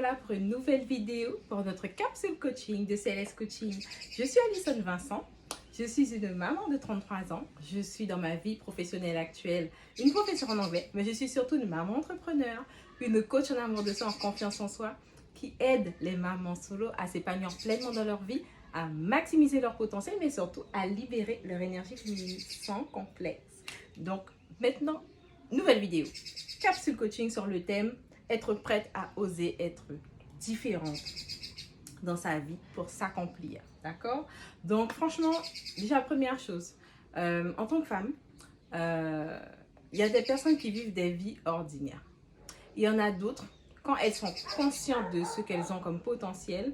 revoilà pour une nouvelle vidéo pour notre capsule coaching de CLS Coaching. Je suis Alison Vincent, je suis une maman de 33 ans, je suis dans ma vie professionnelle actuelle une professeure en anglais, mais je suis surtout une maman entrepreneur, une coach en amour de soi, en confiance en soi, qui aide les mamans solo à s'épanouir pleinement dans leur vie, à maximiser leur potentiel, mais surtout à libérer leur énergie féminine sans complexe. Donc maintenant, nouvelle vidéo, capsule coaching sur le thème être prête à oser être différente dans sa vie pour s'accomplir, d'accord? Donc franchement, déjà première chose, en tant que femme, il y a des personnes qui vivent des vies ordinaires. Il y en a d'autres, quand elles sont conscientes de ce qu'elles ont comme potentiel,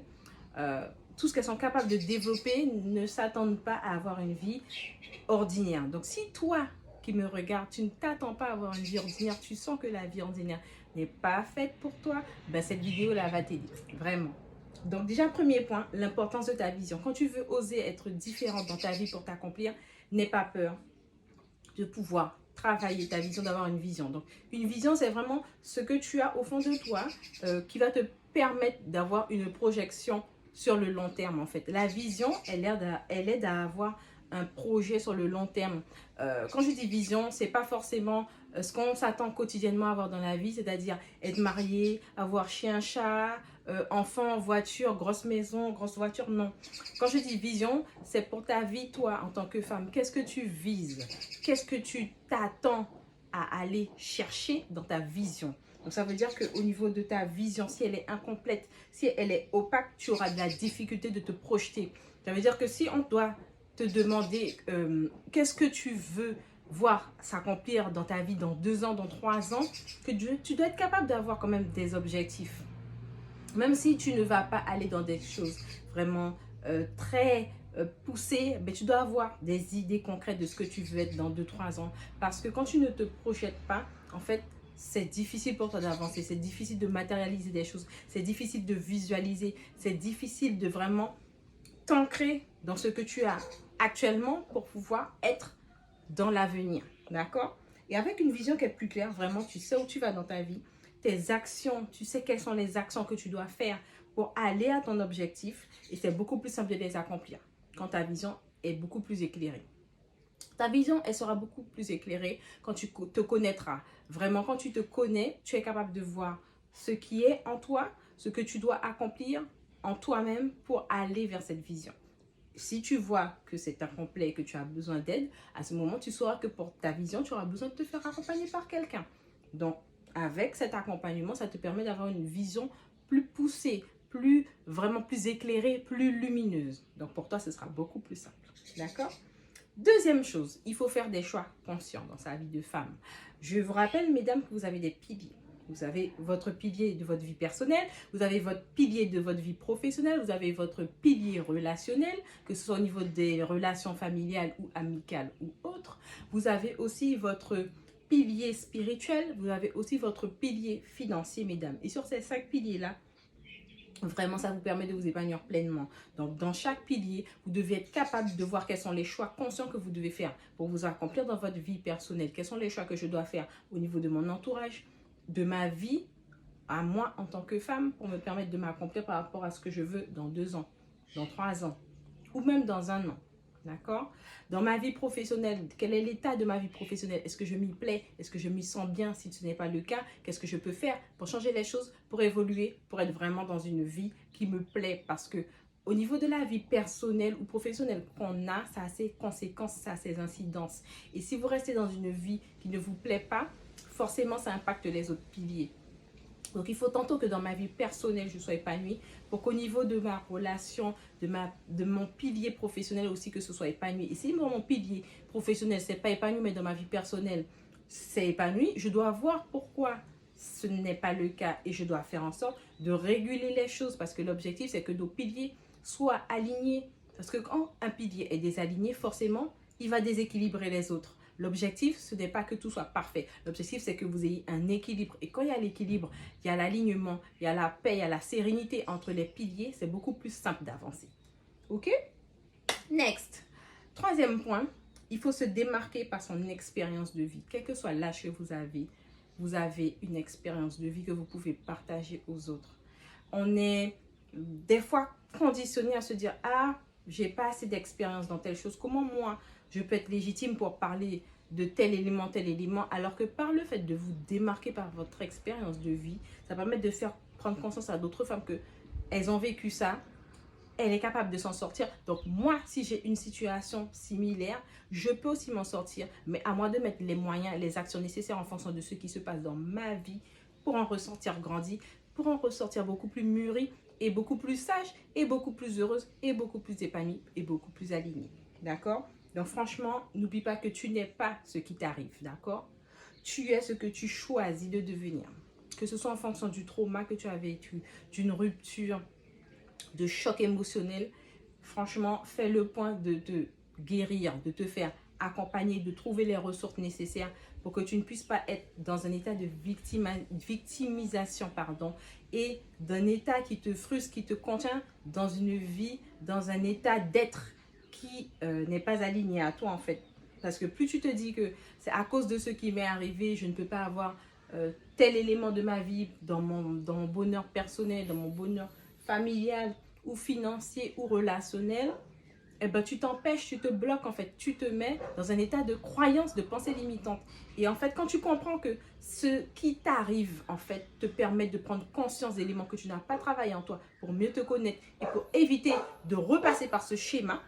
tout ce qu'elles sont capables de développer, ne s'attendent pas à avoir une vie ordinaire. Donc si toi qui me regardes, tu ne t'attends pas à avoir une vie ordinaire, tu sens que la vie ordinaire n'est pas faite pour toi, ben cette vidéo là va t'aider, vraiment. Donc déjà, premier point, l'importance de ta vision. Quand tu veux oser être différente dans ta vie pour t'accomplir, n'aie pas peur de pouvoir travailler ta vision, d'avoir une vision. Donc une vision, c'est vraiment ce que tu as au fond de toi qui va te permettre d'avoir une projection sur le long terme en fait. La vision, elle aide à avoir un projet sur le long terme. Quand je dis vision, c'est pas forcément ce qu'on s'attend quotidiennement à avoir dans la vie, c'est-à-dire être marié, avoir chien, chat, enfant, voiture, grosse maison, grosse voiture, non. Quand je dis vision, c'est pour ta vie, toi, en tant que femme. Qu'est-ce que tu vises? Qu'est-ce que tu t'attends à aller chercher dans ta vision? Donc ça veut dire qu'au niveau de ta vision, si elle est incomplète, si elle est opaque, tu auras de la difficulté de te projeter. Ça veut dire que si on doit te demander qu'est-ce que tu veux voir s'accomplir dans ta vie dans 2 ans, dans 3 ans, que tu dois être capable d'avoir quand même des objectifs. Même si tu ne vas pas aller dans des choses vraiment très poussées, mais tu dois avoir des idées concrètes de ce que tu veux être dans 2-3 ans. Parce que quand tu ne te projettes pas, en fait, c'est difficile pour toi d'avancer, c'est difficile de matérialiser des choses, c'est difficile de visualiser, c'est difficile de vraiment t'ancrer dans ce que tu as actuellement pour pouvoir être dans l'avenir, d'accord? Et avec une vision qui est plus claire, vraiment, tu sais où tu vas dans ta vie, tes actions, tu sais quelles sont les actions que tu dois faire pour aller à ton objectif et c'est beaucoup plus simple de les accomplir quand ta vision est beaucoup plus éclairée. Ta vision, elle sera beaucoup plus éclairée quand tu te connaîtras. Vraiment, quand tu te connais, tu es capable de voir ce qui est en toi, ce que tu dois accomplir en toi-même pour aller vers cette vision. Si tu vois que c'est incomplet et que tu as besoin d'aide, à ce moment, tu sauras que pour ta vision, tu auras besoin de te faire accompagner par quelqu'un. Donc, avec cet accompagnement, ça te permet d'avoir une vision plus poussée, vraiment plus éclairée, plus lumineuse. Donc, pour toi, ce sera beaucoup plus simple. D'accord? Deuxième chose, il faut faire des choix conscients dans sa vie de femme. Je vous rappelle, mesdames, que vous avez des piliers. Vous avez votre pilier de votre vie personnelle, vous avez votre pilier de votre vie professionnelle, vous avez votre pilier relationnel, que ce soit au niveau des relations familiales ou amicales ou autres. Vous avez aussi votre pilier spirituel, vous avez aussi votre pilier financier, mesdames. Et sur ces 5 piliers-là, vraiment, ça vous permet de vous épanouir pleinement. Donc, dans chaque pilier, vous devez être capable de voir quels sont les choix conscients que vous devez faire pour vous accomplir dans votre vie personnelle. Quels sont les choix que je dois faire au niveau de mon entourage, de ma vie, à moi en tant que femme, pour me permettre de m'accomplir par rapport à ce que je veux dans 2 ans, dans 3 ans, ou même dans 1 an. D'accord? Dans ma vie professionnelle, quel est l'état de ma vie professionnelle? Est-ce que je m'y plais? Est-ce que je m'y sens bien? Si ce n'est pas le cas, qu'est-ce que je peux faire pour changer les choses, pour évoluer, pour être vraiment dans une vie qui me plaît? Parce que au niveau de la vie personnelle ou professionnelle qu'on a, ça a ses conséquences, ça a ses incidences. Et si vous restez dans une vie qui ne vous plaît pas, forcément, ça impacte les autres piliers. Donc, il faut tantôt que dans ma vie personnelle, je sois épanouie pour qu'au niveau de ma relation, de mon pilier professionnel aussi, que ce soit épanoui. Et si mon pilier professionnel, ce n'est pas épanoui, mais dans ma vie personnelle, c'est épanoui, je dois voir pourquoi ce n'est pas le cas et je dois faire en sorte de réguler les choses parce que l'objectif, c'est que nos piliers soient alignés. Parce que quand un pilier est désaligné, forcément, il va déséquilibrer les autres. L'objectif, ce n'est pas que tout soit parfait. L'objectif, c'est que vous ayez un équilibre. Et quand il y a l'équilibre, il y a l'alignement, il y a la paix, il y a la sérénité entre les piliers, c'est beaucoup plus simple d'avancer. OK? Next. Troisième point, il faut se démarquer par son expérience de vie. Quel que soit l'âge que vous avez une expérience de vie que vous pouvez partager aux autres. on est des fois conditionné à se dire « Ah, j'ai pas assez d'expérience dans telle chose. Comment moi, je peux être légitime pour parler de tel élément, alors que par le fait de vous démarquer par votre expérience de vie, ça permet de faire prendre conscience à d'autres femmes que elles ont vécu ça, elle est capable de s'en sortir. Donc moi, si j'ai une situation similaire, je peux aussi m'en sortir, mais à moi de mettre les moyens, les actions nécessaires en fonction de ce qui se passe dans ma vie pour en ressortir grandi, pour en ressortir beaucoup plus mûri et beaucoup plus sage et beaucoup plus heureuse et beaucoup plus épanouie et beaucoup plus alignée. D'accord? Donc franchement, n'oublie pas que tu n'es pas ce qui t'arrive. D'accord? Tu es ce que tu choisis de devenir. Que ce soit en fonction du trauma que tu as vécu, d'une rupture, de choc émotionnel, franchement, fais le point de te guérir, de te faire accompagner, de trouver les ressources nécessaires pour que tu ne puisses pas être dans un état de victimisation et d'un état qui te frustre, qui te contient dans une vie, dans un état d'être qui n'est pas aligné à toi en fait. Parce que plus tu te dis que c'est à cause de ce qui m'est arrivé, je ne peux pas avoir tel élément de ma vie dans mon bonheur personnel, dans mon bonheur familial ou financier ou relationnel, eh ben, tu t'empêches, tu te bloques en fait, tu te mets dans un état de croyance, de pensée limitante. Et en fait, quand tu comprends que ce qui t'arrive en fait te permet de prendre conscience d'éléments que tu n'as pas travaillé en toi pour mieux te connaître et pour éviter de repasser par ce schéma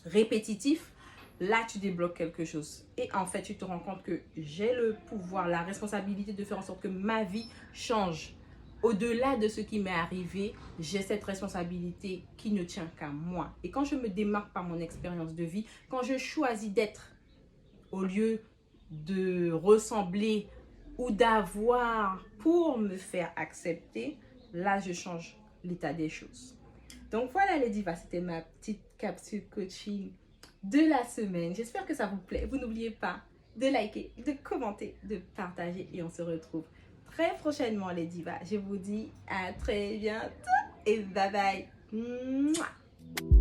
répétitif, là tu débloques quelque chose. Et en fait, tu te rends compte que j'ai le pouvoir, la responsabilité de faire en sorte que ma vie change. Au-delà de ce qui m'est arrivé, j'ai cette responsabilité qui ne tient qu'à moi. Et quand je me démarque par mon expérience de vie, quand je choisis d'être au lieu de ressembler ou d'avoir pour me faire accepter, là je change l'état des choses. Donc voilà les divas, c'était ma petite capsule coaching de la semaine. J'espère que ça vous plaît. Vous n'oubliez pas de liker, de commenter, de partager et on se retrouve très prochainement les divas. Je vous dis à très bientôt et bye bye. Mouah.